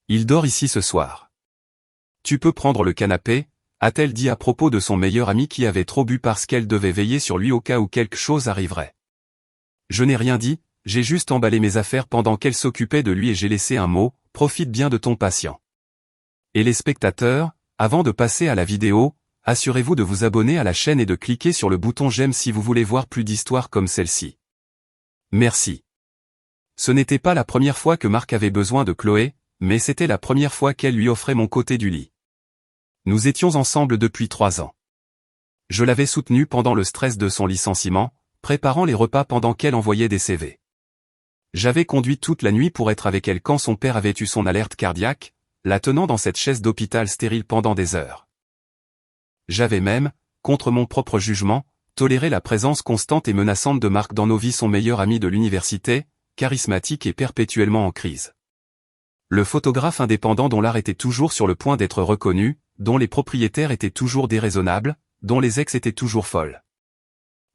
Il dort ici ce soir. Tu peux prendre le canapé, a-t-elle dit à propos de son meilleur ami qui avait trop bu parce qu'elle devait veiller sur lui au cas où quelque chose arriverait. Je n'ai rien dit, j'ai juste emballé mes affaires pendant qu'elle s'occupait de lui et j'ai laissé un mot, profite bien de ton patient. Et les spectateurs, avant de passer à la vidéo, assurez-vous de vous abonner à la chaîne et de cliquer sur le bouton j'aime si vous voulez voir plus d'histoires comme celle-ci. Merci. Ce n'était pas la première fois que Marc avait besoin de Chloé, mais c'était la première fois qu'elle lui offrait mon côté du lit. Nous étions ensemble depuis 3 ans. Je l'avais soutenue pendant le stress de son licenciement, préparant les repas pendant qu'elle envoyait des CV. J'avais conduit toute la nuit pour être avec elle quand son père avait eu son alerte cardiaque, la tenant dans cette chaise d'hôpital stérile pendant des heures. J'avais même, contre mon propre jugement, toléré la présence constante et menaçante de Marc dans nos vies, son meilleur ami de l'université, charismatique et perpétuellement en crise. Le photographe indépendant dont l'art était toujours sur le point d'être reconnu, dont les propriétaires étaient toujours déraisonnables, dont les ex étaient toujours folles.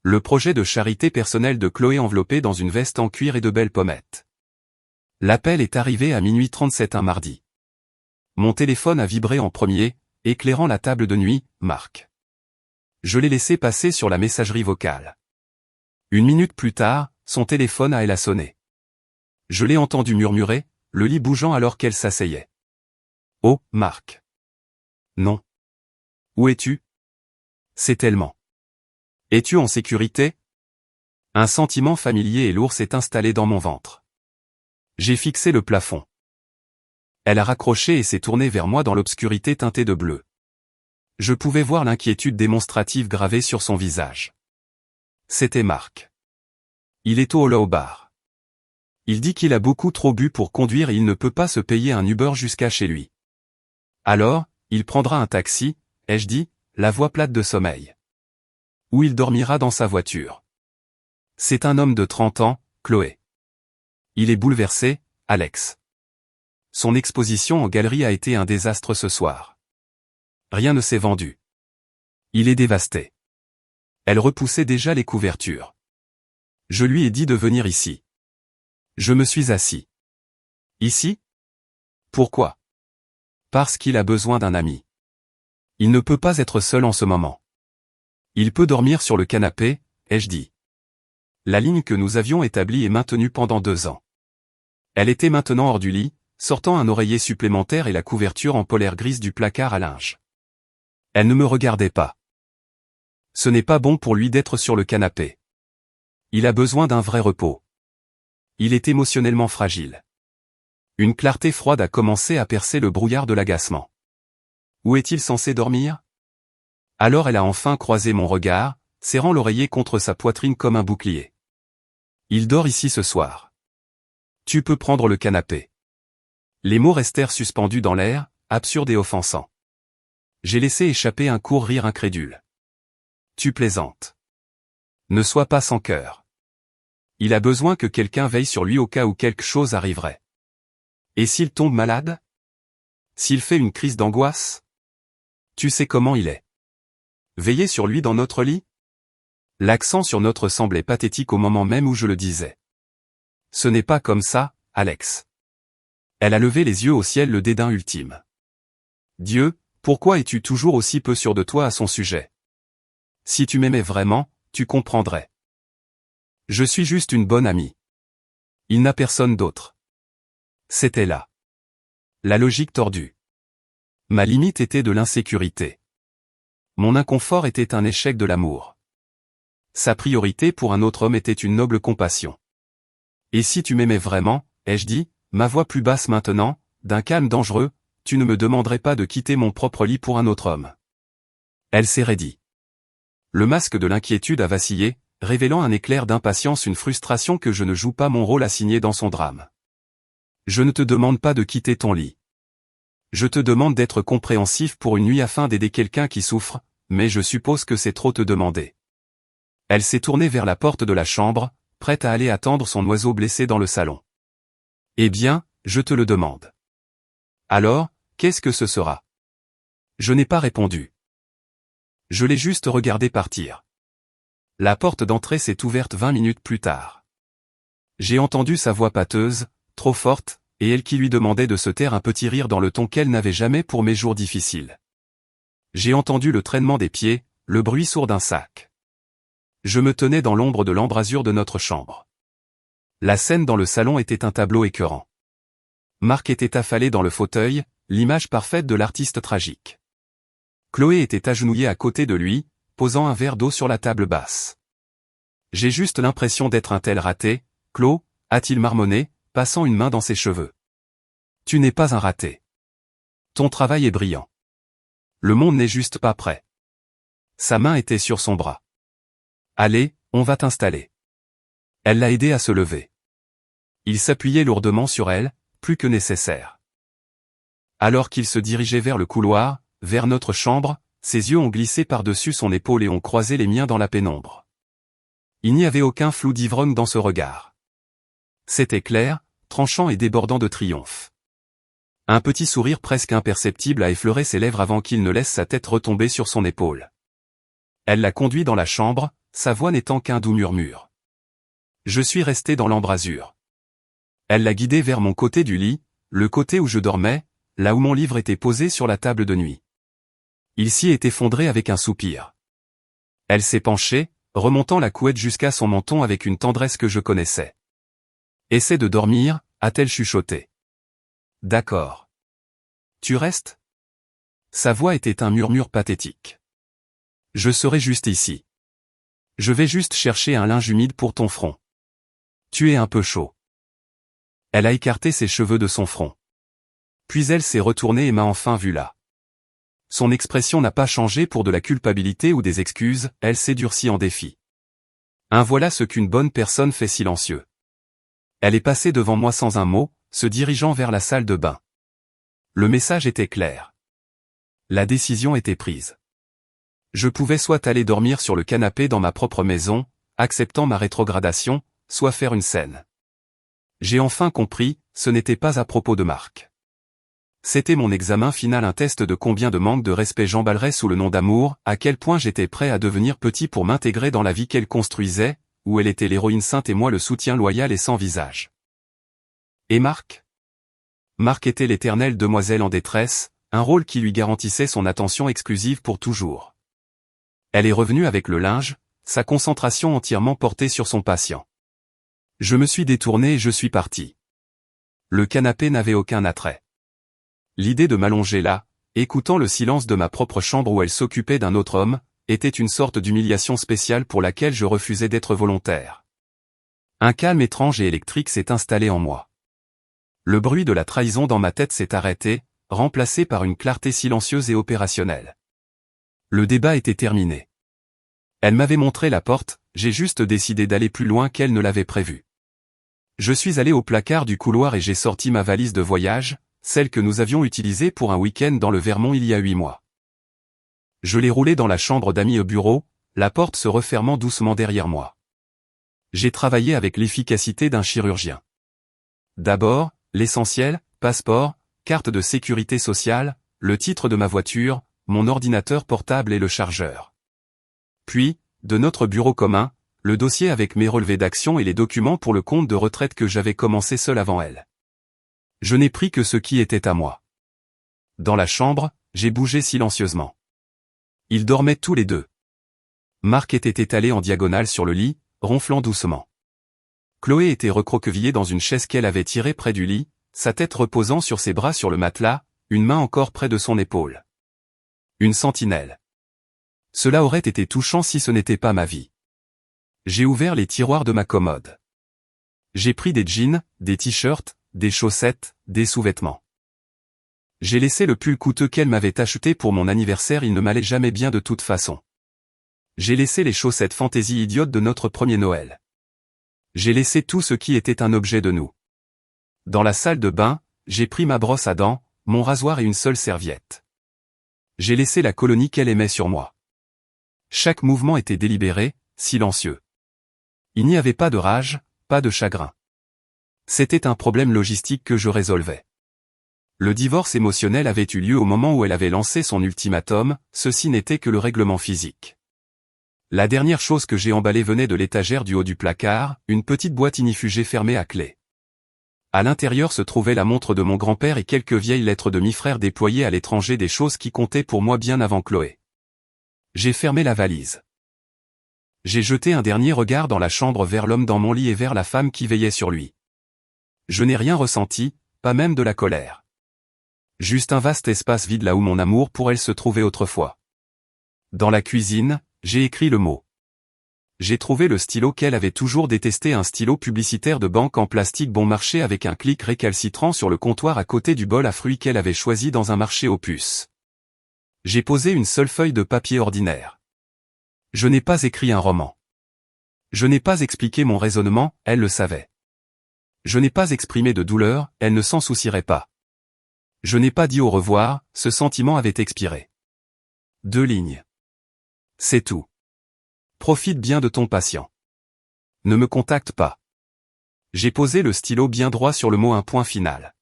Le projet de charité personnelle de Chloé enveloppé dans une veste en cuir et de belles pommettes. L'appel est arrivé à minuit 37 un mardi. Mon téléphone a vibré en premier, éclairant la table de nuit, Marc. Je l'ai laissé passer sur la messagerie vocale. 1 minute plus tard, son téléphone a sonné. Je l'ai entendu murmurer, le lit bougeant alors qu'elle s'asseyait. « Oh, Marc. Non. Où es-tu? C'est tellement. Es-tu en sécurité? » Un sentiment familier et lourd s'est installé dans mon ventre. J'ai fixé le plafond. Elle a raccroché et s'est tournée vers moi dans l'obscurité teintée de bleu. Je pouvais voir l'inquiétude démonstrative gravée sur son visage. C'était Marc. Il est au bar. Il dit qu'il a beaucoup trop bu pour conduire et il ne peut pas se payer un Uber jusqu'à chez lui. Alors, il prendra un taxi, ai-je dit, la voix plate de sommeil. Ou il dormira dans sa voiture. C'est un homme de 30 ans, Chloé. Il est bouleversé, Alex. Son exposition en galerie a été un désastre ce soir. Rien ne s'est vendu. Il est dévasté. Elle repoussait déjà les couvertures. Je lui ai dit de venir ici. Je me suis assis. Ici? Pourquoi? Parce qu'il a besoin d'un ami. Il ne peut pas être seul en ce moment. Il peut dormir sur le canapé, ai-je dit. La ligne que nous avions établie est maintenue pendant 2 ans. Elle était maintenant hors du lit, sortant un oreiller supplémentaire et la couverture en polaire grise du placard à linge. Elle ne me regardait pas. Ce n'est pas bon pour lui d'être sur le canapé. Il a besoin d'un vrai repos. Il est émotionnellement fragile. Une clarté froide a commencé à percer le brouillard de l'agacement. Où est-il censé dormir? Alors elle a enfin croisé mon regard, serrant l'oreiller contre sa poitrine comme un bouclier. Il dort ici ce soir. Tu peux prendre le canapé. Les mots restèrent suspendus dans l'air, absurdes et offensants. J'ai laissé échapper un court rire incrédule. Tu plaisantes. Ne sois pas sans cœur. Il a besoin que quelqu'un veille sur lui au cas où quelque chose arriverait. Et s'il tombe malade? S'il fait une crise d'angoisse? Tu sais comment il est. Veiller sur lui dans notre lit? L'accent sur notre semblait pathétique au moment même où je le disais. Ce n'est pas comme ça, Alex. Elle a levé les yeux au ciel, le dédain ultime. Dieu, pourquoi es-tu toujours aussi peu sûr de toi à son sujet? Si tu m'aimais vraiment, tu comprendrais. Je suis juste une bonne amie. Il n'a personne d'autre. C'était là. La logique tordue. Ma limite était de l'insécurité. Mon inconfort était un échec de l'amour. Sa priorité pour un autre homme était une noble compassion. Et si tu m'aimais vraiment, ai-je dit, ma voix plus basse maintenant, d'un calme dangereux, tu ne me demanderais pas de quitter mon propre lit pour un autre homme. Elle s'est raidie. Le masque de l'inquiétude a vacillé, révélant un éclair d'impatience, une frustration que je ne joue pas mon rôle assigné dans son drame. Je ne te demande pas de quitter ton lit. Je te demande d'être compréhensif pour une nuit afin d'aider quelqu'un qui souffre, mais je suppose que c'est trop te demander. Elle s'est tournée vers la porte de la chambre, prête à aller attendre son oiseau blessé dans le salon. Eh bien, je te le demande. Alors, qu'est-ce que ce sera? Je n'ai pas répondu. Je l'ai juste regardé partir. La porte d'entrée s'est ouverte 20 minutes plus tard. J'ai entendu sa voix pâteuse, trop forte, et elle qui lui demandait de se taire, un petit rire dans le ton qu'elle n'avait jamais pour mes jours difficiles. J'ai entendu le traînement des pieds, le bruit sourd d'un sac. Je me tenais dans l'ombre de l'embrasure de notre chambre. La scène dans le salon était un tableau écœurant. Marc était affalé dans le fauteuil, l'image parfaite de l'artiste tragique. Chloé était agenouillée à côté de lui, posant un verre d'eau sur la table basse. J'ai juste l'impression d'être un tel raté, Chlo, a-t-il marmonné, passant une main dans ses cheveux. Tu n'es pas un raté. Ton travail est brillant. Le monde n'est juste pas prêt. Sa main était sur son bras. Allez, on va t'installer. Elle l'a aidé à se lever. Il s'appuyait lourdement sur elle, plus que nécessaire. Alors qu'il se dirigeait vers le couloir, vers notre chambre, ses yeux ont glissé par-dessus son épaule et ont croisé les miens dans la pénombre. Il n'y avait aucun flou d'ivrogne dans ce regard. C'était clair, tranchant et débordant de triomphe. Un petit sourire presque imperceptible a effleuré ses lèvres avant qu'il ne laisse sa tête retomber sur son épaule. Elle l'a conduit dans la chambre, sa voix n'étant qu'un doux murmure. Je suis resté dans l'embrasure. Elle l'a guidé vers mon côté du lit, le côté où je dormais, là où mon livre était posé sur la table de nuit. Il s'y est effondré avec un soupir. Elle s'est penchée, remontant la couette jusqu'à son menton avec une tendresse que je connaissais. Essaie de dormir, a-t-elle chuchoté. D'accord. Tu restes ? Sa voix était un murmure pathétique. Je serai juste ici. Je vais juste chercher un linge humide pour ton front. Tu es un peu chaud. Elle a écarté ses cheveux de son front. Puis elle s'est retournée et m'a enfin vu là. Son expression n'a pas changé pour de la culpabilité ou des excuses, elle s'est durcie en défi. Voilà ce qu'une bonne personne fait, silencieux. Elle est passée devant moi sans un mot, se dirigeant vers la salle de bain. Le message était clair. La décision était prise. Je pouvais soit aller dormir sur le canapé dans ma propre maison, acceptant ma rétrogradation, soit faire une scène. J'ai enfin compris, ce n'était pas à propos de Marc. C'était mon examen final, un test de combien de manque de respect j'emballerais sous le nom d'amour, à quel point j'étais prêt à devenir petit pour m'intégrer dans la vie qu'elle construisait, où elle était l'héroïne sainte et moi le soutien loyal et sans visage. Et Marc ? Marc était l'éternelle demoiselle en détresse, un rôle qui lui garantissait son attention exclusive pour toujours. Elle est revenue avec le linge, sa concentration entièrement portée sur son patient. Je me suis détourné et je suis parti. Le canapé n'avait aucun attrait. L'idée de m'allonger là, écoutant le silence de ma propre chambre où elle s'occupait d'un autre homme, était une sorte d'humiliation spéciale pour laquelle je refusais d'être volontaire. Un calme étrange et électrique s'est installé en moi. Le bruit de la trahison dans ma tête s'est arrêté, remplacé par une clarté silencieuse et opérationnelle. Le débat était terminé. Elle m'avait montré la porte, j'ai juste décidé d'aller plus loin qu'elle ne l'avait prévu. Je suis allé au placard du couloir et j'ai sorti ma valise de voyage, celle que nous avions utilisée pour un week-end dans le Vermont il y a 8 mois. Je l'ai roulée dans la chambre d'amis au bureau, la porte se refermant doucement derrière moi. J'ai travaillé avec l'efficacité d'un chirurgien. D'abord, l'essentiel, passeport, carte de sécurité sociale, le titre de ma voiture, mon ordinateur portable et le chargeur. Puis, de notre bureau commun, le dossier avec mes relevés d'action et les documents pour le compte de retraite que j'avais commencé seul avant elle. Je n'ai pris que ce qui était à moi. Dans la chambre, j'ai bougé silencieusement. Ils dormaient tous les deux. Marc était étalé en diagonale sur le lit, ronflant doucement. Chloé était recroquevillée dans une chaise qu'elle avait tirée près du lit, sa tête reposant sur ses bras sur le matelas, une main encore près de son épaule. Une sentinelle. Cela aurait été touchant si ce n'était pas ma vie. J'ai ouvert les tiroirs de ma commode. J'ai pris des jeans, des t-shirts, des chaussettes, des sous-vêtements. J'ai laissé le pull coûteux qu'elle m'avait acheté pour mon anniversaire, il ne m'allait jamais bien de toute façon. J'ai laissé les chaussettes fantaisie idiotes de notre premier Noël. J'ai laissé tout ce qui était un objet de nous. Dans la salle de bain, j'ai pris ma brosse à dents, mon rasoir et une seule serviette. J'ai laissé la colonie qu'elle aimait sur moi. Chaque mouvement était délibéré, silencieux. Il n'y avait pas de rage, pas de chagrin. C'était un problème logistique que je résolvais. Le divorce émotionnel avait eu lieu au moment où elle avait lancé son ultimatum, ceci n'était que le règlement physique. La dernière chose que j'ai emballée venait de l'étagère du haut du placard, une petite boîte ignifugée fermée à clé. À l'intérieur se trouvait la montre de mon grand-père et quelques vieilles lettres de mi-frère déployées à l'étranger, des choses qui comptaient pour moi bien avant Chloé. J'ai fermé la valise. J'ai jeté un dernier regard dans la chambre vers l'homme dans mon lit et vers la femme qui veillait sur lui. Je n'ai rien ressenti, pas même de la colère. Juste un vaste espace vide là où mon amour pour elle se trouvait autrefois. Dans la cuisine, j'ai écrit le mot. J'ai trouvé le stylo qu'elle avait toujours détesté, un stylo publicitaire de banque en plastique bon marché avec un clic récalcitrant sur le comptoir à côté du bol à fruits qu'elle avait choisi dans un marché aux puces. J'ai posé une seule feuille de papier ordinaire. Je n'ai pas écrit un roman. Je n'ai pas expliqué mon raisonnement, elle le savait. Je n'ai pas exprimé de douleur, elle ne s'en soucierait pas. Je n'ai pas dit au revoir, ce sentiment avait expiré. 2 lignes. C'est tout. Profite bien de ton patient. Ne me contacte pas. J'ai posé le stylo bien droit sur le mot, un point final.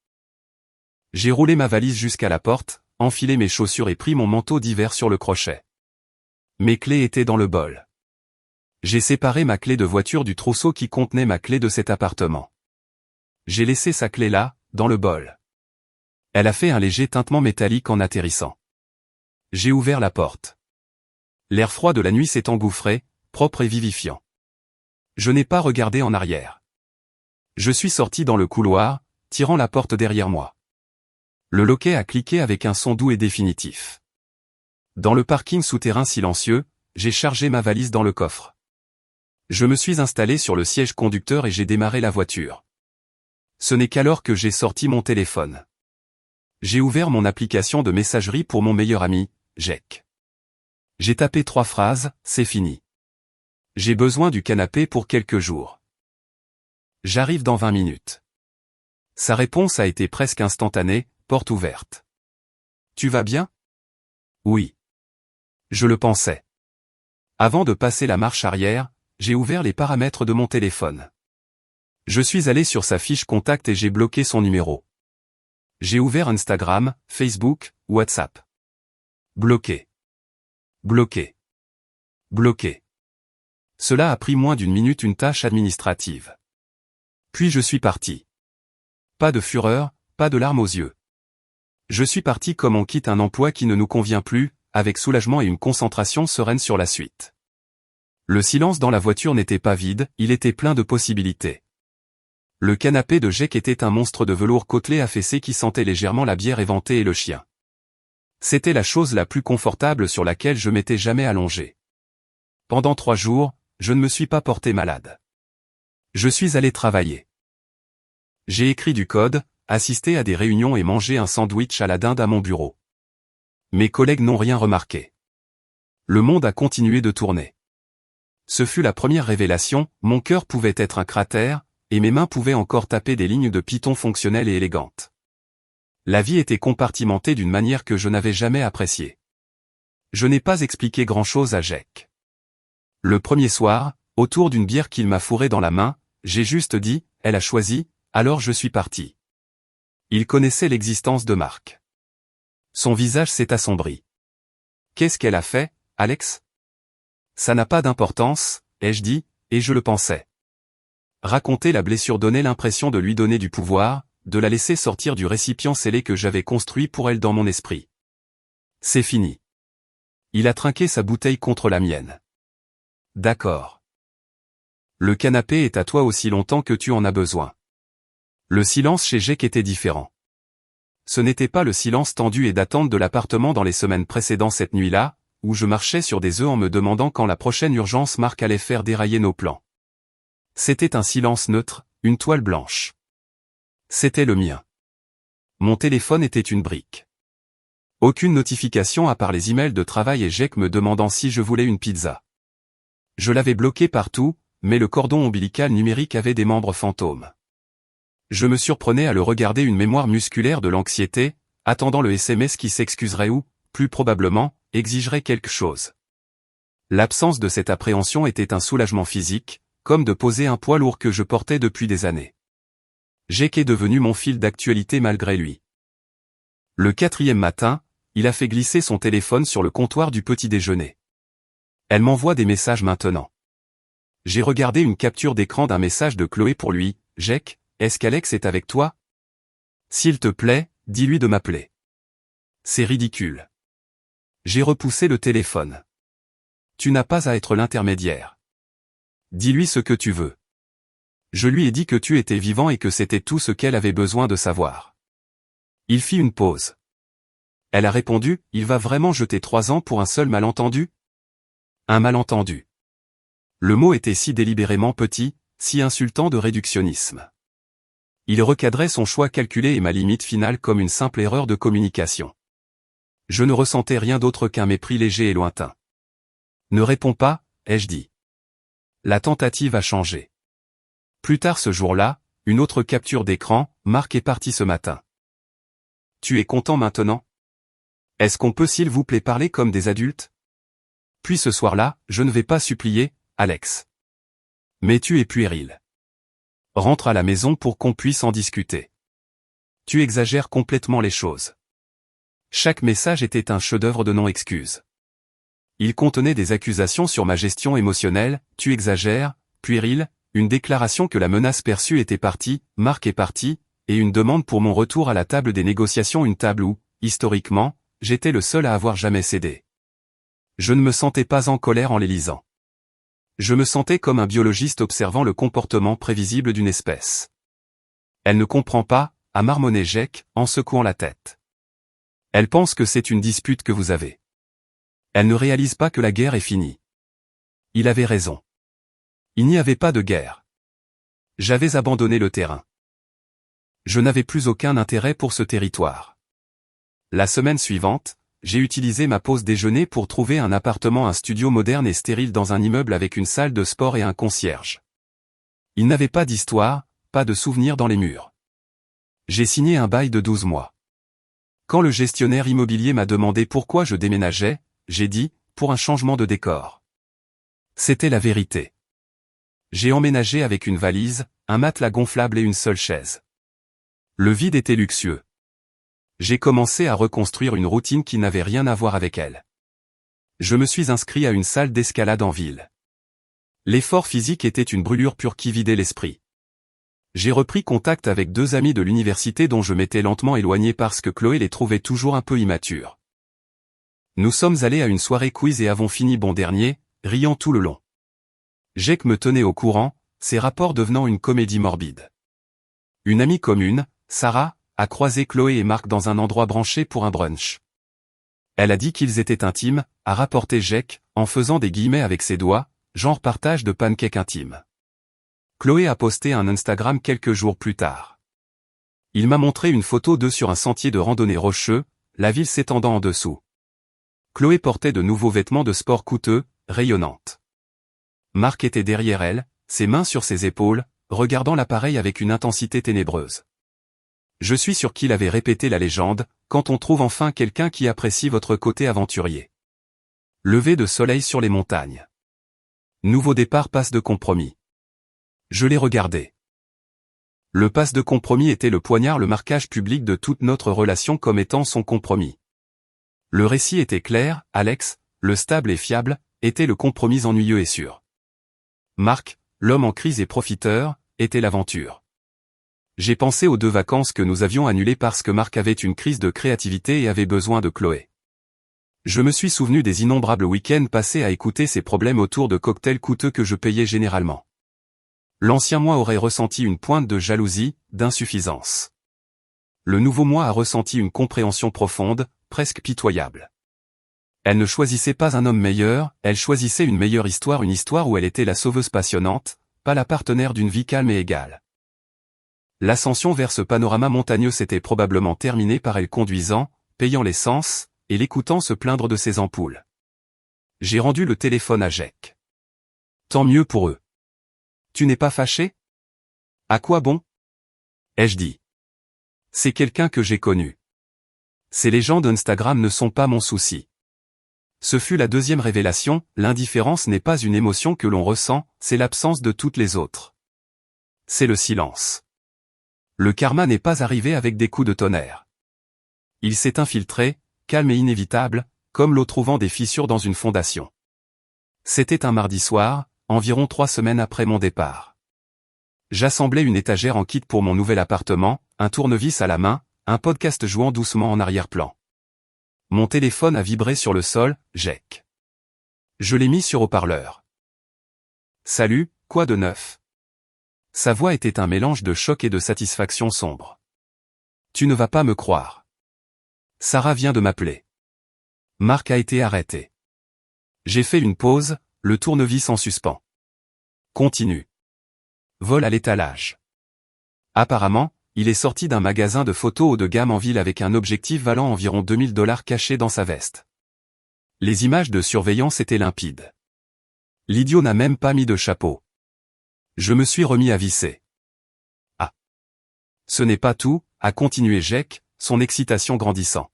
J'ai roulé ma valise jusqu'à la porte, enfilé mes chaussures et pris mon manteau d'hiver sur le crochet. Mes clés étaient dans le bol. J'ai séparé ma clé de voiture du trousseau qui contenait ma clé de cet appartement. J'ai laissé sa clé là, dans le bol. Elle a fait un léger tintement métallique en atterrissant. J'ai ouvert la porte. L'air froid de la nuit s'est engouffré, propre et vivifiant. Je n'ai pas regardé en arrière. Je suis sorti dans le couloir, tirant la porte derrière moi. Le loquet a cliqué avec un son doux et définitif. Dans le parking souterrain silencieux, j'ai chargé ma valise dans le coffre. Je me suis installé sur le siège conducteur et j'ai démarré la voiture. Ce n'est qu'alors que j'ai sorti mon téléphone. J'ai ouvert mon application de messagerie pour mon meilleur ami, Jack. J'ai tapé 3 phrases, c'est fini. J'ai besoin du canapé pour quelques jours. J'arrive dans 20 minutes. Sa réponse a été presque instantanée, porte ouverte. Tu vas bien? Oui. Je le pensais. Avant de passer la marche arrière, j'ai ouvert les paramètres de mon téléphone. Je suis allé sur sa fiche contact et j'ai bloqué son numéro. J'ai ouvert Instagram, Facebook, WhatsApp. Bloqué. Bloqué. Bloqué. Cela a pris moins d'1 minute, une tâche administrative. Puis je suis parti. Pas de fureur, pas de larmes aux yeux. Je suis parti comme on quitte un emploi qui ne nous convient plus, avec soulagement et une concentration sereine sur la suite. Le silence dans la voiture n'était pas vide, il était plein de possibilités. Le canapé de Jack était un monstre de velours côtelé affaissé qui sentait légèrement la bière éventée et le chien. C'était la chose la plus confortable sur laquelle je m'étais jamais allongé. Pendant 3 jours, je ne me suis pas porté malade. Je suis allé travailler. J'ai écrit du code, assisté à des réunions et mangé un sandwich à la dinde à mon bureau. Mes collègues n'ont rien remarqué. Le monde a continué de tourner. Ce fut la première révélation, mon cœur pouvait être un cratère, et mes mains pouvaient encore taper des lignes de Python fonctionnelles et élégantes. La vie était compartimentée d'une manière que je n'avais jamais appréciée. Je n'ai pas expliqué grand-chose à Jack. Le premier soir, autour d'une bière qu'il m'a fourrée dans la main, j'ai juste dit, elle a choisi, alors je suis parti. Il connaissait l'existence de Marc. Son visage s'est assombri. Qu'est-ce qu'elle a fait, Alex? Ça n'a pas d'importance, ai-je dit, et je le pensais. Raconter la blessure donnait l'impression de lui donner du pouvoir, de la laisser sortir du récipient scellé que j'avais construit pour elle dans mon esprit. C'est fini. Il a trinqué sa bouteille contre la mienne. D'accord. Le canapé est à toi aussi longtemps que tu en as besoin. Le silence chez Jack était différent. Ce n'était pas le silence tendu et d'attente de l'appartement dans les semaines précédant cette nuit-là, où je marchais sur des œufs en me demandant quand la prochaine urgence Marc allait faire dérailler nos plans. C'était un silence neutre, une toile blanche. C'était le mien. Mon téléphone était une brique. Aucune notification à part les emails de travail et Jack me demandant si je voulais une pizza. Je l'avais bloqué partout, mais le cordon ombilical numérique avait des membres fantômes. Je me surprenais à le regarder, une mémoire musculaire de l'anxiété, attendant le SMS qui s'excuserait ou, plus probablement, exigerait quelque chose. L'absence de cette appréhension était un soulagement physique, comme de poser un poids lourd que je portais depuis des années. Jack est devenu mon fil d'actualité malgré lui. Le 4e matin, il a fait glisser son téléphone sur le comptoir du petit déjeuner. Elle m'envoie des messages maintenant. J'ai regardé une capture d'écran d'un message de Chloé pour lui. Jack, est-ce qu'Alex est avec toi? S'il te plaît, dis-lui de m'appeler. C'est ridicule. J'ai repoussé le téléphone. Tu n'as pas à être l'intermédiaire. Dis-lui ce que tu veux. Je lui ai dit que tu étais vivant et que c'était tout ce qu'elle avait besoin de savoir. Il fit une pause. Elle a répondu, il va vraiment jeter 3 ans pour un seul malentendu? Un malentendu. Le mot était si délibérément petit, si insultant de réductionnisme. Il recadrait son choix calculé et ma limite finale comme une simple erreur de communication. Je ne ressentais rien d'autre qu'un mépris léger et lointain. Ne réponds pas, ai-je dit. La tentative a changé. Plus tard ce jour-là, une autre capture d'écran, Marc est parti ce matin. Tu es content maintenant? Est-ce qu'on peut s'il vous plaît parler comme des adultes? Puis ce soir-là, je ne vais pas supplier, Alex. Mais tu es puéril. Rentre à la maison pour qu'on puisse en discuter. Tu exagères complètement les choses. Chaque message était un chef-d'œuvre de non-excuse. Il contenait des accusations sur ma gestion émotionnelle, tu exagères, puéril, une déclaration que la menace perçue était partie, Marc est parti, et une demande pour mon retour à la table des négociations, une table où, historiquement, j'étais le seul à avoir jamais cédé. Je ne me sentais pas en colère en les lisant. Je me sentais comme un biologiste observant le comportement prévisible d'une espèce. Elle ne comprend pas, a marmonné Jake, en secouant la tête. Elle pense que c'est une dispute que vous avez. Elle ne réalise pas que la guerre est finie. Il avait raison. Il n'y avait pas de guerre. J'avais abandonné le terrain. Je n'avais plus aucun intérêt pour ce territoire. La semaine suivante, j'ai utilisé ma pause déjeuner pour trouver un appartement, un studio moderne et stérile dans un immeuble avec une salle de sport et un concierge. Il n'avait pas d'histoire, pas de souvenirs dans les murs. J'ai signé un bail de 12 mois. Quand le gestionnaire immobilier m'a demandé pourquoi je déménageais, j'ai dit, pour un changement de décor. C'était la vérité. J'ai emménagé avec une valise, un matelas gonflable et une seule chaise. Le vide était luxueux. J'ai commencé à reconstruire une routine qui n'avait rien à voir avec elle. Je me suis inscrit à une salle d'escalade en ville. L'effort physique était une brûlure pure qui vidait l'esprit. J'ai repris contact avec 2 amis de l'université dont je m'étais lentement éloigné parce que Chloé les trouvait toujours un peu immatures. Nous sommes allés à une soirée quiz et avons fini bon dernier, riant tout le long. Jake me tenait au courant, ses rapports devenant une comédie morbide. Une amie commune, Sarah, a croisé Chloé et Marc dans un endroit branché pour un brunch. Elle a dit qu'ils étaient intimes, a rapporté Jake, en faisant des guillemets avec ses doigts, genre partage de pancakes intimes. Chloé a posté un Instagram quelques jours plus tard. Il m'a montré une photo d'eux sur un sentier de randonnée rocheux, la ville s'étendant en dessous. Chloé portait de nouveaux vêtements de sport coûteux, rayonnantes. Marc était derrière elle, ses mains sur ses épaules, regardant l'appareil avec une intensité ténébreuse. Je suis sûr qu'il avait répété la légende, quand on trouve enfin quelqu'un qui apprécie votre côté aventurier. Lever de soleil sur les montagnes. Nouveau départ, passe de compromis. Je l'ai regardé. Le passe de compromis était le poignard, le marquage public de toute notre relation comme étant son compromis. Le récit était clair, Alex, le stable et fiable, était le compromis ennuyeux et sûr. Marc, l'homme en crise et profiteur, était l'aventure. J'ai pensé aux 2 vacances que nous avions annulées parce que Marc avait une crise de créativité et avait besoin de Chloé. Je me suis souvenu des innombrables week-ends passés à écouter ses problèmes autour de cocktails coûteux que je payais généralement. L'ancien moi aurait ressenti une pointe de jalousie, d'insuffisance. Le nouveau moi a ressenti une compréhension profonde, presque pitoyable. Elle ne choisissait pas un homme meilleur, elle choisissait une meilleure histoire, une histoire où elle était la sauveuse passionnante, pas la partenaire d'une vie calme et égale. L'ascension vers ce panorama montagneux s'était probablement terminée par elle conduisant, payant l'essence, et l'écoutant se plaindre de ses ampoules. J'ai rendu le téléphone à Jake. Tant mieux pour eux. Tu n'es pas fâché? À quoi bon? Ai-je dit. C'est quelqu'un que j'ai connu. Ces légendes Instagram ne sont pas mon souci. Ce fut la 2e révélation, l'indifférence n'est pas une émotion que l'on ressent, c'est l'absence de toutes les autres. C'est le silence. Le karma n'est pas arrivé avec des coups de tonnerre. Il s'est infiltré, calme et inévitable, comme l'eau trouvant des fissures dans une fondation. C'était un mardi soir, environ 3 semaines après mon départ. J'assemblais une étagère en kit pour mon nouvel appartement, un tournevis à la main, un podcast jouant doucement en arrière-plan. Mon téléphone a vibré sur le sol, Jake. Je l'ai mis sur haut-parleur. Salut, quoi de neuf? Sa voix était un mélange de choc et de satisfaction sombre. Tu ne vas pas me croire. Sarah vient de m'appeler. Marc a été arrêté. J'ai fait une pause, le tournevis en suspens. Continue. Vol à l'étalage. Apparemment, il est sorti d'un magasin de photos haut de gamme en ville avec un objectif valant environ $2000 caché dans sa veste. Les images de surveillance étaient limpides. L'idiot n'a même pas mis de chapeau. Je me suis remis à visser. Ah. Ce n'est pas tout, a continué Jake, son excitation grandissant.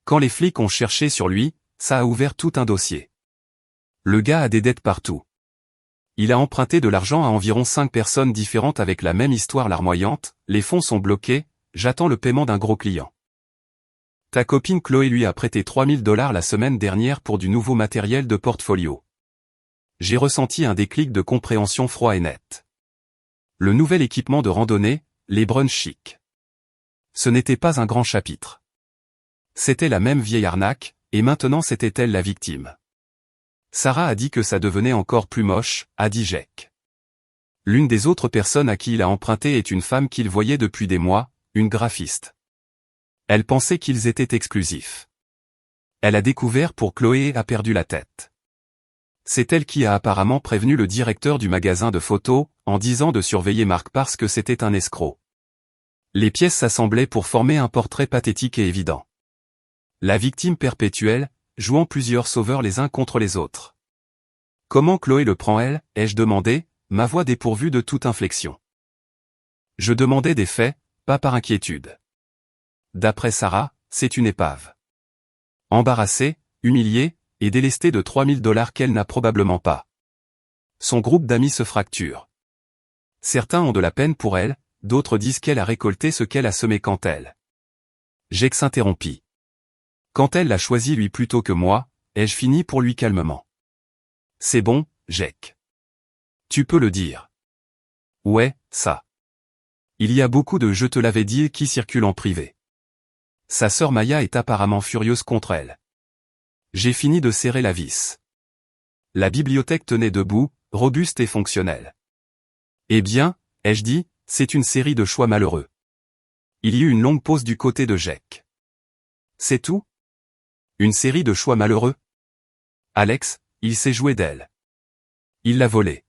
Quand les flics ont cherché sur lui, ça a ouvert tout un dossier. Le gars a des dettes partout. Il a emprunté de l'argent à environ 5 personnes différentes avec la même histoire larmoyante, les fonds sont bloqués, j'attends le paiement d'un gros client. Ta copine Chloé lui a prêté $3000 la semaine dernière pour du nouveau matériel de portfolio. J'ai ressenti un déclic de compréhension froid et net. Le nouvel équipement de randonnée, les brunchs chics. Ce n'était pas un grand chapitre. C'était la même vieille arnaque, et maintenant c'était elle la victime. Sarah a dit que ça devenait encore plus moche, a dit Jake. L'une des autres personnes à qui il a emprunté est une femme qu'il voyait depuis des mois, une graphiste. Elle pensait qu'ils étaient exclusifs. Elle a découvert pour Chloé et a perdu la tête. C'est elle qui a apparemment prévenu le directeur du magasin de photos, en disant de surveiller Marc parce que c'était un escroc. Les pièces s'assemblaient pour former un portrait pathétique et évident. La victime perpétuelle, jouant plusieurs sauveurs les uns contre les autres. Comment Chloé le prend elle, ai-je demandé, ma voix dépourvue de toute inflexion. Je demandais des faits, pas par inquiétude. D'après Sarah, c'est une épave. Embarrassée, humiliée, et délestée de $3000 qu'elle n'a probablement pas. Son groupe d'amis se fracture. Certains ont de la peine pour elle, d'autres disent qu'elle a récolté ce qu'elle a semé quand elle. Jake s'interrompit. Quand elle l'a choisi lui plutôt que moi, ai-je fini pour lui calmement. C'est bon, Jake. Tu peux le dire. Ouais, ça. Il y a beaucoup de je te l'avais dit qui circulent en privé. Sa sœur Maya est apparemment furieuse contre elle. J'ai fini de serrer la vis. La bibliothèque tenait debout, robuste et fonctionnelle. Eh bien, ai-je dit, c'est une série de choix malheureux. Il y eut une longue pause du côté de Jake. C'est tout? Une série de choix malheureux? Alex, il s'est joué d'elle. Il l'a volée.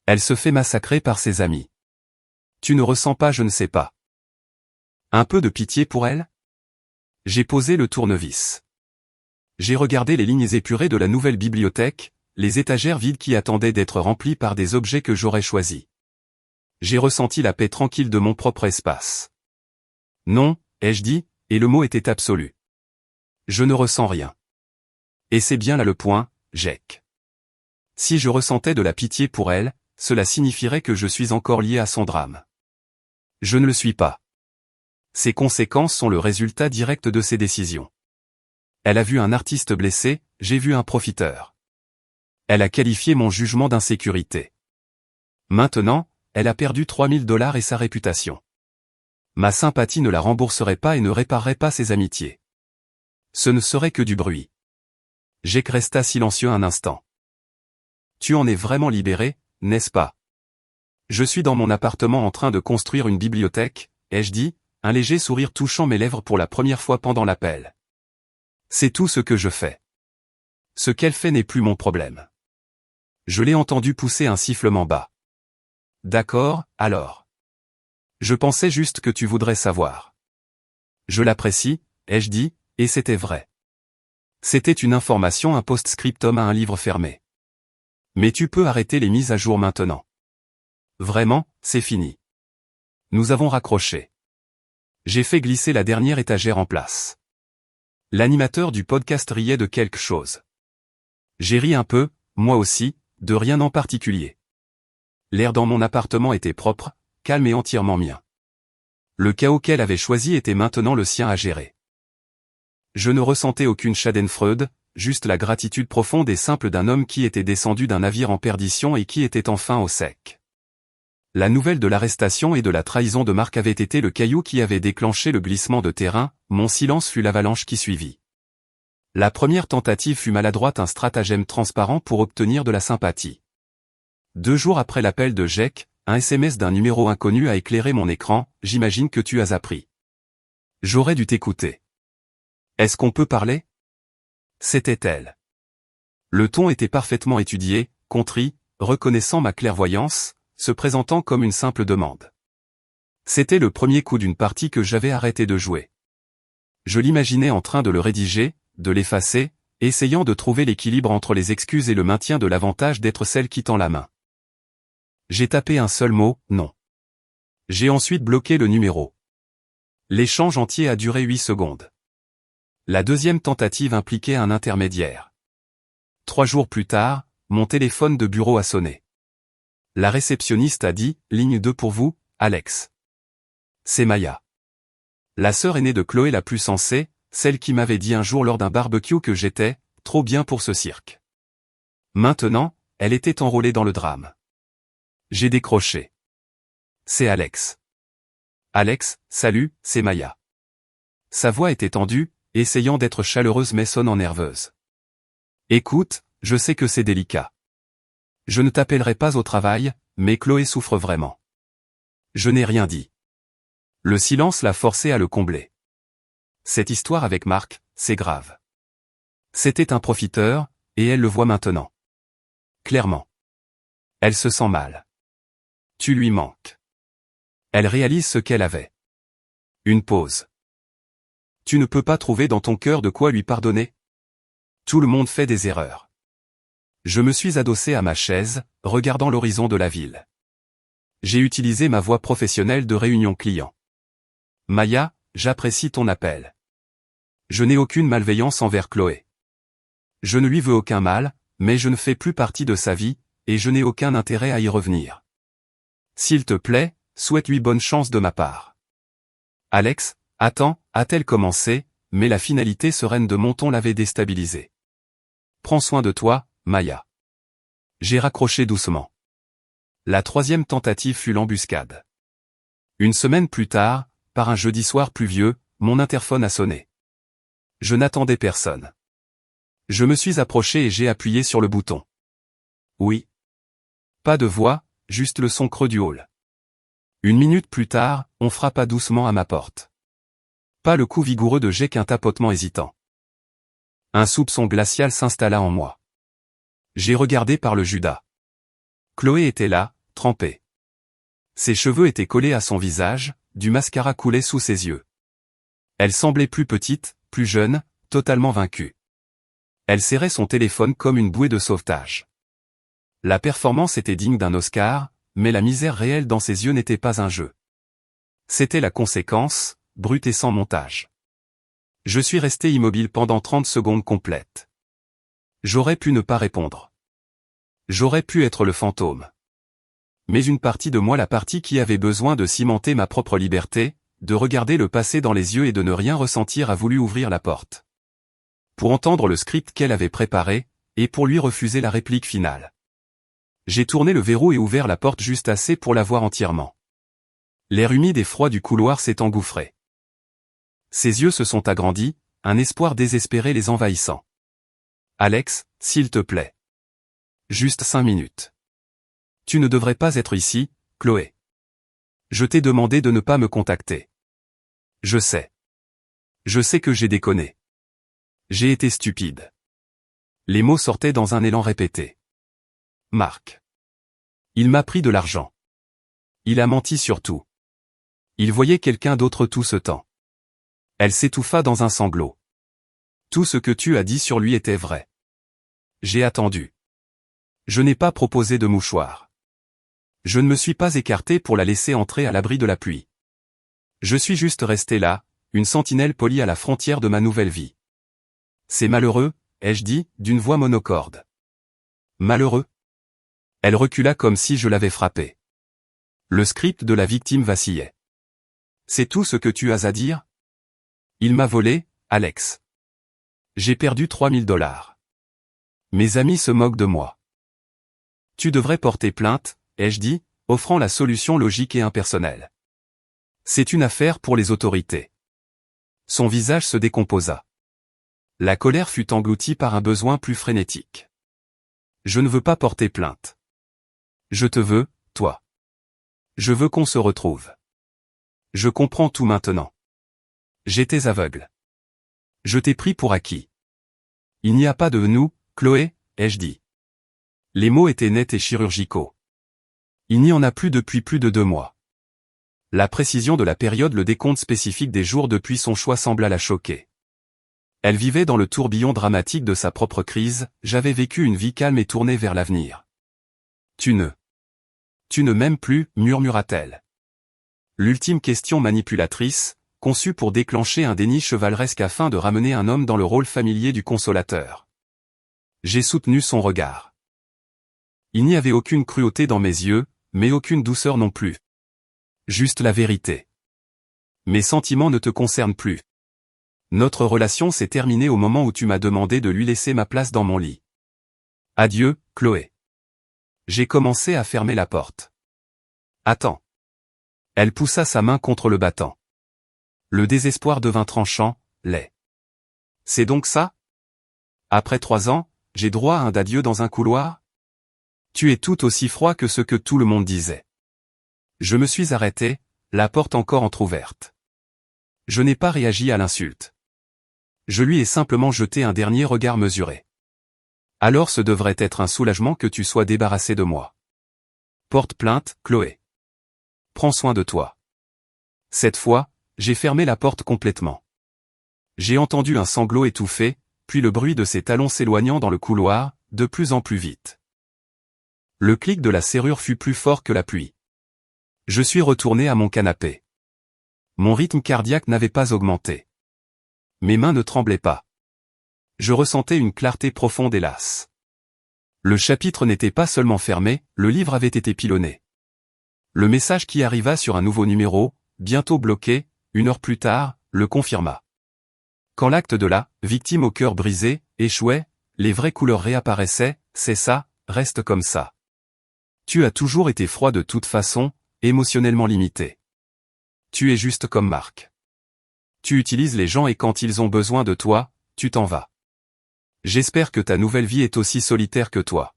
Elle se fait massacrer par ses amis. Tu ne ressens pas je ne sais pas. Un peu de pitié pour elle? J'ai posé le tournevis. J'ai regardé les lignes épurées de la nouvelle bibliothèque, les étagères vides qui attendaient d'être remplies par des objets que j'aurais choisis. J'ai ressenti la paix tranquille de mon propre espace. Non, ai-je dit, et le mot était absolu. Je ne ressens rien. Et c'est bien là le point, Jake. Si je ressentais de la pitié pour elle, cela signifierait que je suis encore lié à son drame. Je ne le suis pas. Ses conséquences sont le résultat direct de ses décisions. Elle a vu un artiste blessé, j'ai vu un profiteur. Elle a qualifié mon jugement d'insécurité. Maintenant, elle a perdu $3000 et sa réputation. Ma sympathie ne la rembourserait pas et ne réparerait pas ses amitiés. Ce ne serait que du bruit. Jake resta silencieux un instant. Tu en es vraiment libéré, n'est-ce pas? Je suis dans mon appartement en train de construire une bibliothèque, ai-je dit, un léger sourire touchant mes lèvres pour la première fois pendant l'appel. C'est tout ce que je fais. Ce qu'elle fait n'est plus mon problème. Je l'ai entendu pousser un sifflement bas. D'accord, alors. Je pensais juste que tu voudrais savoir. Je l'apprécie, ai-je dit, et c'était vrai. C'était une information, un post-scriptum à un livre fermé. Mais tu peux arrêter les mises à jour maintenant. Vraiment, c'est fini. Nous avons raccroché. J'ai fait glisser la dernière étagère en place. L'animateur du podcast riait de quelque chose. J'ai ri un peu, moi aussi, de rien en particulier. L'air dans mon appartement était propre, calme et entièrement mien. Le chaos qu'elle avait choisi était maintenant le sien à gérer. Je ne ressentais aucune schadenfreude, juste la gratitude profonde et simple d'un homme qui était descendu d'un navire en perdition et qui était enfin au sec. La nouvelle de l'arrestation et de la trahison de Marc avait été le caillou qui avait déclenché le glissement de terrain, mon silence fut l'avalanche qui suivit. La première tentative fut maladroite, un stratagème transparent pour obtenir de la sympathie. 2 jours après l'appel de Jack, un SMS d'un numéro inconnu a éclairé mon écran, j'imagine que tu as appris. J'aurais dû t'écouter. Est-ce qu'on peut parler? C'était elle. Le ton était parfaitement étudié, contrit, reconnaissant ma clairvoyance, se présentant comme une simple demande. C'était le premier coup d'une partie que j'avais arrêté de jouer. Je l'imaginais en train de le rédiger, de l'effacer, essayant de trouver l'équilibre entre les excuses et le maintien de l'avantage d'être celle qui tend la main. J'ai tapé un seul mot, non. J'ai ensuite bloqué le numéro. L'échange entier a duré 8 secondes. La deuxième tentative impliquait un intermédiaire. 3 jours plus tard, mon téléphone de bureau a sonné. La réceptionniste a dit, ligne 2 pour vous, Alex. C'est Maya. La sœur aînée de Chloé la plus sensée, celle qui m'avait dit un jour lors d'un barbecue que j'étais trop bien pour ce cirque. Maintenant, elle était enrôlée dans le drame. J'ai décroché. C'est Alex. Alex, salut, c'est Maya. Sa voix était tendue, essayant d'être chaleureuse mais sonnant nerveuse. Écoute, je sais que c'est délicat. Je ne t'appellerai pas au travail, mais Chloé souffre vraiment. Je n'ai rien dit. Le silence l'a forcé à le combler. Cette histoire avec Marc, c'est grave. C'était un profiteur, et elle le voit maintenant. Clairement. Elle se sent mal. Tu lui manques. Elle réalise ce qu'elle avait. Une pause. Tu ne peux pas trouver dans ton cœur de quoi lui pardonner? Tout le monde fait des erreurs. Je me suis adossé à ma chaise, regardant l'horizon de la ville. J'ai utilisé ma voix professionnelle de réunion client. Maya, j'apprécie ton appel. Je n'ai aucune malveillance envers Chloé. Je ne lui veux aucun mal, mais je ne fais plus partie de sa vie, et je n'ai aucun intérêt à y revenir. S'il te plaît, souhaite-lui bonne chance de ma part. Alex, attends, a-t-elle commencé, mais la finalité sereine de mon ton l'avait déstabilisé. Prends soin de toi, Maya. J'ai raccroché doucement. La troisième tentative fut l'embuscade. Une semaine plus tard, par un jeudi soir pluvieux, mon interphone a sonné. Je n'attendais personne. Je me suis approché et j'ai appuyé sur le bouton. Oui. Pas de voix, juste le son creux du hall. 1 minute plus tard, on frappa doucement à ma porte. Pas le coup vigoureux de Jack, un tapotement hésitant. Un soupçon glacial s'installa en moi. J'ai regardé par le Judas. Chloé était là, trempée. Ses cheveux étaient collés à son visage, du mascara coulait sous ses yeux. Elle semblait plus petite, plus jeune, totalement vaincue. Elle serrait son téléphone comme une bouée de sauvetage. La performance était digne d'un Oscar, mais la misère réelle dans ses yeux n'était pas un jeu. C'était la conséquence, brute et sans montage. Je suis resté immobile pendant 30 secondes complètes. J'aurais pu ne pas répondre. J'aurais pu être le fantôme. Mais une partie de moi, la partie qui avait besoin de cimenter ma propre liberté, de regarder le passé dans les yeux et de ne rien ressentir, a voulu ouvrir la porte. Pour entendre le script qu'elle avait préparé, et pour lui refuser la réplique finale. J'ai tourné le verrou et ouvert la porte juste assez pour la voir entièrement. L'air humide et froid du couloir s'est engouffré. Ses yeux se sont agrandis, un espoir désespéré les envahissant. Alex, s'il te plaît. Juste 5 minutes. Tu ne devrais pas être ici, Chloé. Je t'ai demandé de ne pas me contacter. Je sais. Je sais que j'ai déconné. J'ai été stupide. Les mots sortaient dans un élan répété. Marc. Il m'a pris de l'argent. Il a menti sur tout. Il voyait quelqu'un d'autre tout ce temps. Elle s'étouffa dans un sanglot. Tout ce que tu as dit sur lui était vrai. J'ai attendu. Je n'ai pas proposé de mouchoir. Je ne me suis pas écarté pour la laisser entrer à l'abri de la pluie. Je suis juste resté là, une sentinelle polie à la frontière de ma nouvelle vie. C'est malheureux, ai-je dit, d'une voix monocorde. Malheureux? Elle recula comme si je l'avais frappée. Le script de la victime vacillait. C'est tout ce que tu as à dire? Il m'a volé, Alex. J'ai perdu $3000. Mes amis se moquent de moi. Tu devrais porter plainte, ai-je dit, offrant la solution logique et impersonnelle. C'est une affaire pour les autorités. Son visage se décomposa. La colère fut engloutie par un besoin plus frénétique. Je ne veux pas porter plainte. Je te veux, toi. Je veux qu'on se retrouve. Je comprends tout maintenant. J'étais aveugle. Je t'ai pris pour acquis. Il n'y a pas de nous, Chloé, ai-je dit. Les mots étaient nets et chirurgicaux. Il n'y en a plus depuis plus de 2 mois. La précision de la période, le décompte spécifique des jours depuis son choix sembla la choquer. Elle vivait dans le tourbillon dramatique de sa propre crise, j'avais vécu une vie calme et tournée vers l'avenir. Tu ne m'aimes plus, murmura-t-elle. L'ultime question manipulatrice, conçue pour déclencher un déni chevaleresque afin de ramener un homme dans le rôle familier du consolateur. J'ai soutenu son regard. Il n'y avait aucune cruauté dans mes yeux, mais aucune douceur non plus. Juste la vérité. Mes sentiments ne te concernent plus. Notre relation s'est terminée au moment où tu m'as demandé de lui laisser ma place dans mon lit. Adieu, Chloé. J'ai commencé à fermer la porte. Attends. Elle poussa sa main contre le battant. Le désespoir devint tranchant, laid. C'est donc ça? Après 3 ans, j'ai droit à un adieu dans un couloir? Tu es tout aussi froid que ce que tout le monde disait. Je me suis arrêté, la porte encore entr'ouverte. Je n'ai pas réagi à l'insulte. Je lui ai simplement jeté un dernier regard mesuré. Alors ce devrait être un soulagement que tu sois débarrassé de moi. Porte plainte, Chloé. Prends soin de toi. Cette fois, j'ai fermé la porte complètement. J'ai entendu un sanglot étouffé, puis le bruit de ses talons s'éloignant dans le couloir, de plus en plus vite. Le clic de la serrure fut plus fort que la pluie. Je suis retourné à mon canapé. Mon rythme cardiaque n'avait pas augmenté. Mes mains ne tremblaient pas. Je ressentais une clarté profonde et lasse. Le chapitre n'était pas seulement fermé, le livre avait été pilonné. Le message qui arriva sur un nouveau numéro, bientôt bloqué, 1 heure plus tard, le confirma. Quand l'acte de la victime au cœur brisé échouait, les vraies couleurs réapparaissaient, c'est ça, reste comme ça. Tu as toujours été froid de toute façon, émotionnellement limité. Tu es juste comme Marc. Tu utilises les gens et quand ils ont besoin de toi, tu t'en vas. J'espère que ta nouvelle vie est aussi solitaire que toi.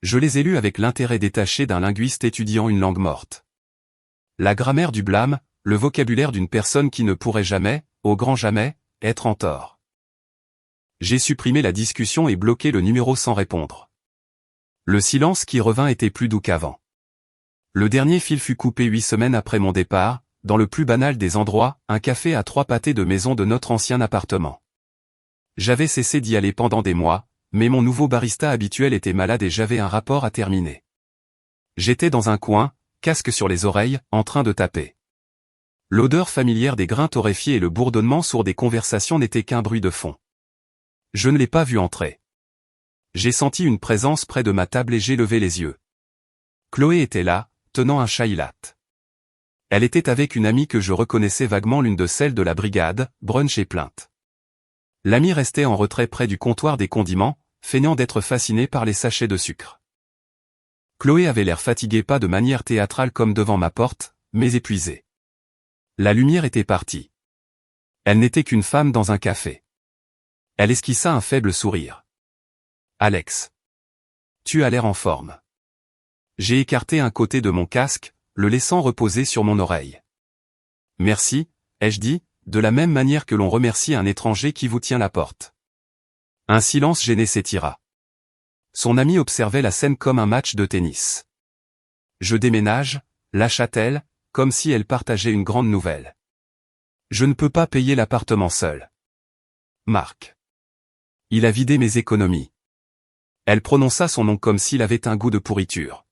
Je les ai lus avec l'intérêt détaché d'un linguiste étudiant une langue morte. La grammaire du blâme, le vocabulaire d'une personne qui ne pourrait jamais, au grand jamais, être en tort. J'ai supprimé la discussion et bloqué le numéro sans répondre. Le silence qui revint était plus doux qu'avant. Le dernier fil fut coupé 8 semaines après mon départ, dans le plus banal des endroits, un café à 3 pâtés de maison de notre ancien appartement. J'avais cessé d'y aller pendant des mois, mais mon nouveau barista habituel était malade et j'avais un rapport à terminer. J'étais dans un coin, casque sur les oreilles, en train de taper. L'odeur familière des grains torréfiés et le bourdonnement sourd des conversations n'étaient qu'un bruit de fond. Je ne l'ai pas vu entrer. J'ai senti une présence près de ma table et j'ai levé les yeux. Chloé était là, tenant un chai latte. Elle était avec une amie que je reconnaissais vaguement, l'une de celles de la brigade, brunch et plainte. L'amie restait en retrait près du comptoir des condiments, feignant d'être fascinée par les sachets de sucre. Chloé avait l'air fatiguée, pas de manière théâtrale comme devant ma porte, mais épuisée. La lumière était partie. Elle n'était qu'une femme dans un café. Elle esquissa un faible sourire. Alex. Tu as l'air en forme. J'ai écarté un côté de mon casque, le laissant reposer sur mon oreille. Merci, ai-je dit, de la même manière que l'on remercie un étranger qui vous tient la porte. Un silence gêné s'étira. Son ami observait la scène comme un match de tennis. Je déménage, lâcha-t-elle, comme si elle partageait une grande nouvelle. Je ne peux pas payer l'appartement seul. Marc. Il a vidé mes économies. Elle prononça son nom comme s'il avait un goût de pourriture.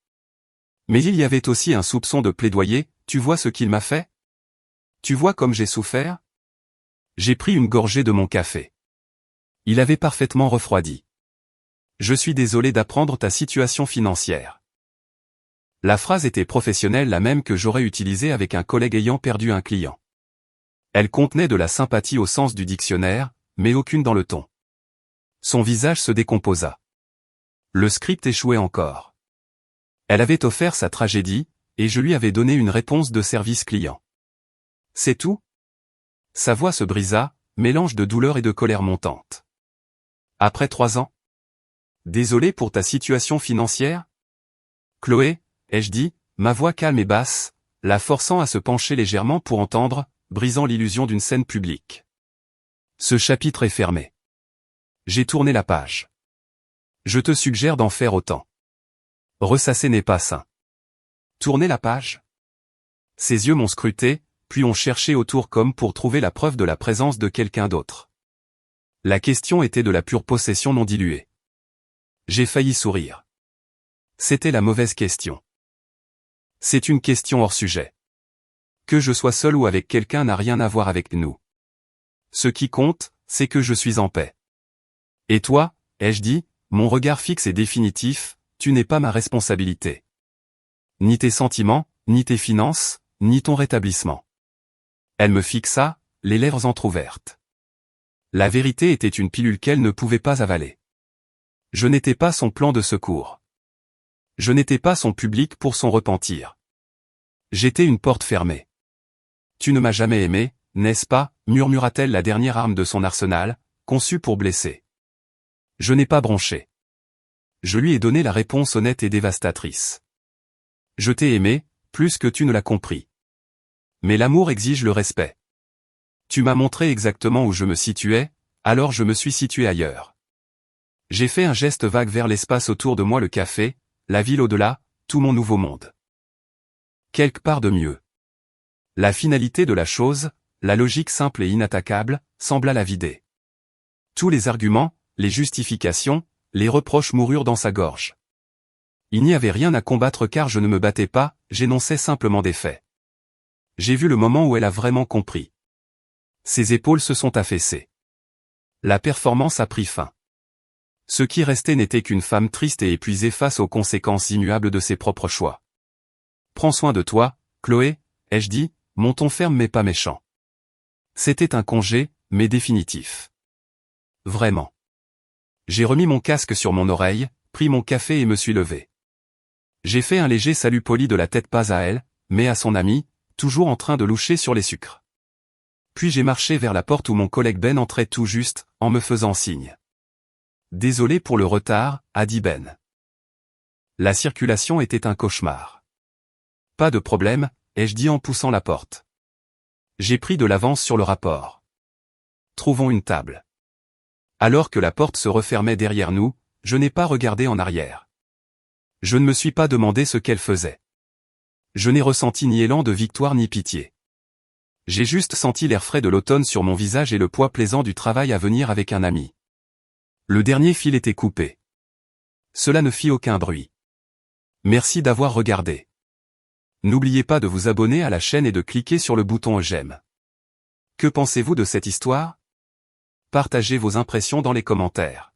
Mais il y avait aussi un soupçon de plaidoyer, tu vois ce qu'il m'a fait? Tu vois comme j'ai souffert? J'ai pris une gorgée de mon café. Il avait parfaitement refroidi. Je suis désolé d'apprendre ta situation financière. La phrase était professionnelle, la même que j'aurais utilisée avec un collègue ayant perdu un client. Elle contenait de la sympathie au sens du dictionnaire, mais aucune dans le ton. Son visage se décomposa. Le script échouait encore. Elle avait offert sa tragédie, et je lui avais donné une réponse de service client. C'est tout? Sa voix se brisa, mélange de douleur et de colère montante. Après 3 ans? Désolé pour ta situation financière? Chloé, ai-je dit, ma voix calme et basse, la forçant à se pencher légèrement pour entendre, brisant l'illusion d'une scène publique. Ce chapitre est fermé. J'ai tourné la page. Je te suggère d'en faire autant. Ressasser n'est pas sain. Tourner la page? Ses yeux m'ont scruté, puis ont cherché autour comme pour trouver la preuve de la présence de quelqu'un d'autre. La question était de la pure possession non diluée. J'ai failli sourire. C'était la mauvaise question. C'est une question hors sujet. Que je sois seul ou avec quelqu'un n'a rien à voir avec nous. Ce qui compte, c'est que je suis en paix. Et toi, ai-je dit, mon regard fixe et définitif, tu n'es pas ma responsabilité. Ni tes sentiments, ni tes finances, ni ton rétablissement. Elle me fixa, les lèvres entr'ouvertes. La vérité était une pilule qu'elle ne pouvait pas avaler. Je n'étais pas son plan de secours. Je n'étais pas son public pour son repentir. J'étais une porte fermée. Tu ne m'as jamais aimé, n'est-ce pas, murmura-t-elle la dernière arme de son arsenal, conçue pour blesser. Je n'ai pas bronché. Je lui ai donné la réponse honnête et dévastatrice. Je t'ai aimé, plus que tu ne l'as compris. Mais l'amour exige le respect. Tu m'as montré exactement où je me situais, alors je me suis situé ailleurs. J'ai fait un geste vague vers l'espace autour de moi, le café, la ville au-delà, tout mon nouveau monde. Quelque part de mieux. La finalité de la chose, la logique simple et inattaquable, sembla la vider. Tous les arguments, les justifications, les reproches moururent dans sa gorge. Il n'y avait rien à combattre car je ne me battais pas, j'énonçais simplement des faits. J'ai vu le moment où elle a vraiment compris. Ses épaules se sont affaissées. La performance a pris fin. Ce qui restait n'était qu'une femme triste et épuisée face aux conséquences immuables de ses propres choix. Prends soin de toi, Chloé, ai-je dit, mon ton ferme mais pas méchant. C'était un congé, mais définitif. Vraiment. J'ai remis mon casque sur mon oreille, pris mon café et me suis levé. J'ai fait un léger salut poli de la tête pas à elle, mais à son ami, toujours en train de loucher sur les sucres. Puis j'ai marché vers la porte où mon collègue Ben entrait tout juste, en me faisant signe. Désolé pour le retard, a dit Ben. La circulation était un cauchemar. Pas de problème, ai-je dit en poussant la porte. J'ai pris de l'avance sur le rapport. Trouvons une table. Alors que la porte se refermait derrière nous, je n'ai pas regardé en arrière. Je ne me suis pas demandé ce qu'elle faisait. Je n'ai ressenti ni élan de victoire ni pitié. J'ai juste senti l'air frais de l'automne sur mon visage et le poids plaisant du travail à venir avec un ami. Le dernier fil était coupé. Cela ne fit aucun bruit. Merci d'avoir regardé. N'oubliez pas de vous abonner à la chaîne et de cliquer sur le bouton j'aime. Que pensez-vous de cette histoire? Partagez vos impressions dans les commentaires.